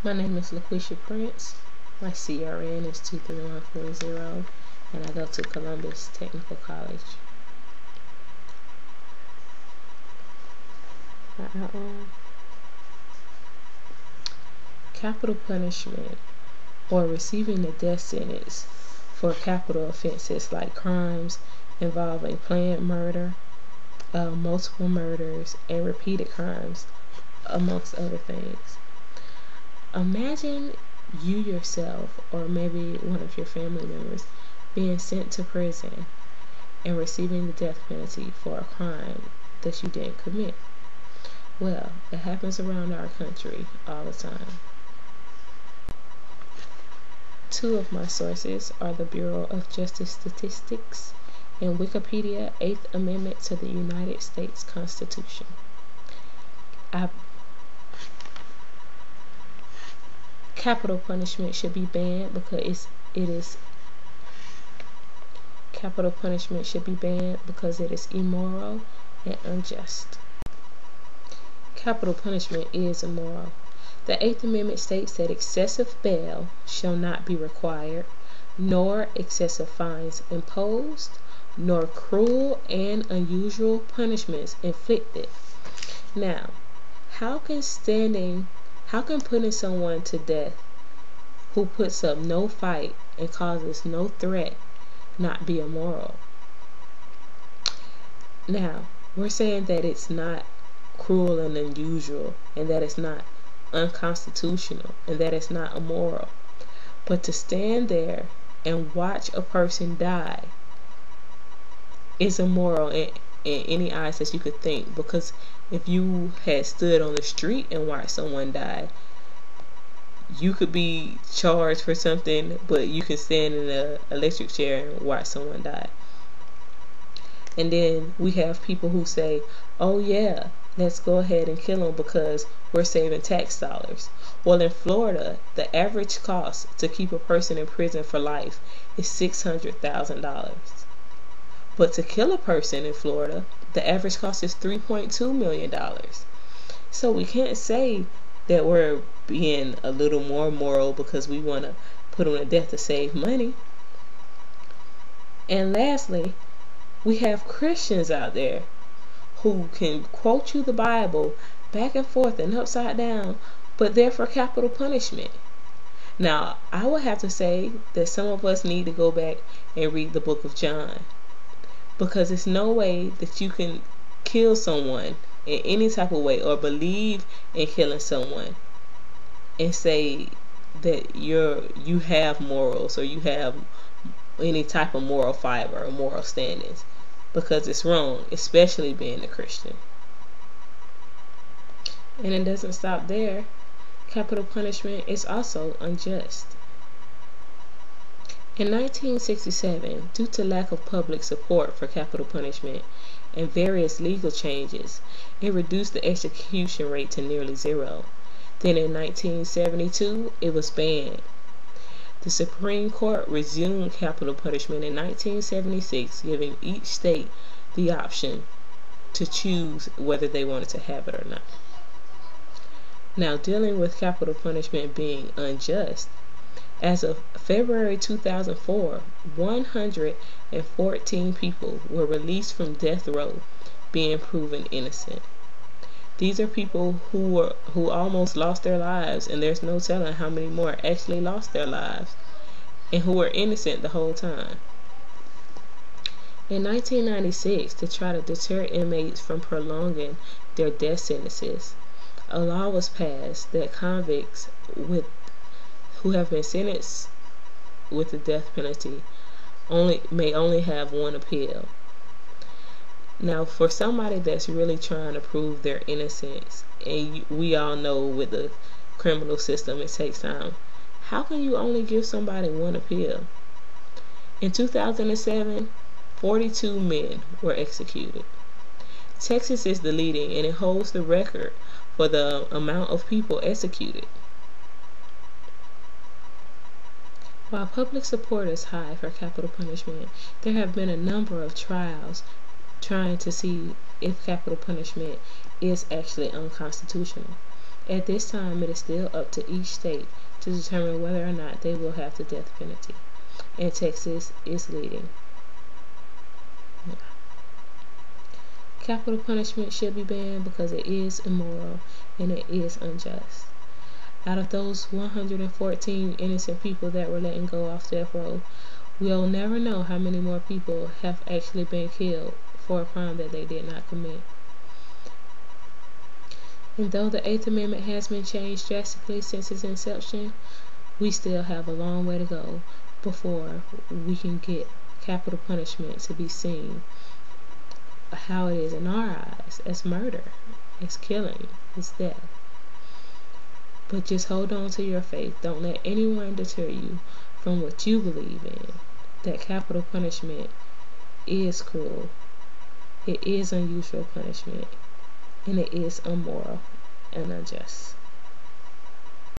My name is LaQuisha Prince. My CRN is 23140, and I go to Columbus Technical College. Capital punishment, or receiving the death sentence for capital offenses like crimes involving planned murder, multiple murders, and repeated crimes, amongst other things. Imagine you yourself, or maybe one of your family members, being sent to prison and receiving the death penalty for a crime that you didn't commit. Well, it happens around our country all the time. Two of my sources are the Bureau of Justice Statistics and Wikipedia, 8th Amendment to the United States Constitution. Capital punishment should be banned because capital punishment should be banned because it is immoral and unjust. Capital punishment is immoral. The 8th Amendment states that excessive bail shall not be required, nor excessive fines imposed, nor cruel and unusual punishments inflicted. Now, how can putting someone to death who puts up no fight and causes no threat not be immoral? Now, we're saying that it's not cruel and unusual, and that it's not unconstitutional, and that it's not immoral. But to stand there and watch a person die is immoral in any eyes that you could think, because if you had stood on the street and watched someone die, you could be charged for something, but you can stand in an electric chair and watch someone die. And then we have people who say, oh yeah, let's go ahead and kill them because we're saving tax dollars. Well, in Florida, the average cost to keep a person in prison for life is $600,000. But to kill a person in Florida, the average cost is $3.2 million. So we can't say that we're being a little more moral because we want to put them to death to save money. And lastly, we have Christians out there who can quote you the Bible back and forth and upside down, but they're for capital punishment. Now, I would have to say that some of us need to go back and read the book of John, because there's no way that you can kill someone in any type of way or believe in killing someone and say that you have morals or you have any type of moral fiber or moral standings, because it's wrong, especially being a Christian. And it doesn't stop there. Capital punishment is also unjust. In 1967, due to lack of public support for capital punishment and various legal changes, it reduced the execution rate to nearly zero. Then in 1972, it was banned. The Supreme Court resumed capital punishment in 1976, giving each state the option to choose whether they wanted to have it or not. Now, dealing with capital punishment being unjust, as of February 2004, 114 people were released from death row, being proven innocent. These are people who almost lost their lives, and there's no telling how many more actually lost their lives, and who were innocent the whole time. In 1996, to try to deter inmates from prolonging their death sentences, a law was passed that convicts who have been sentenced with the death penalty may only have one appeal. Now, for somebody that's really trying to prove their innocence, and we all know with the criminal system it takes time, how can you only give somebody one appeal? In 2007, 42 men were executed. Texas is the leading, and it holds the record for the amount of people executed. While public support is high for capital punishment, there have been a number of trials trying to see if capital punishment is actually unconstitutional. At this time, it is still up to each state to determine whether or not they will have the death penalty, and Texas is leading. Capital punishment should be banned because it is immoral and it is unjust. Out of those 114 innocent people that were letting go off death row, we'll never know how many more people have actually been killed for a crime that they did not commit. And though the Eighth Amendment has been changed drastically since its inception, we still have a long way to go before we can get capital punishment to be seen how it is in our eyes, as murder, as killing, as death. But just hold on to your faith. Don't let anyone deter you from what you believe in, that capital punishment is cruel, it is unusual punishment, and it is immoral and unjust.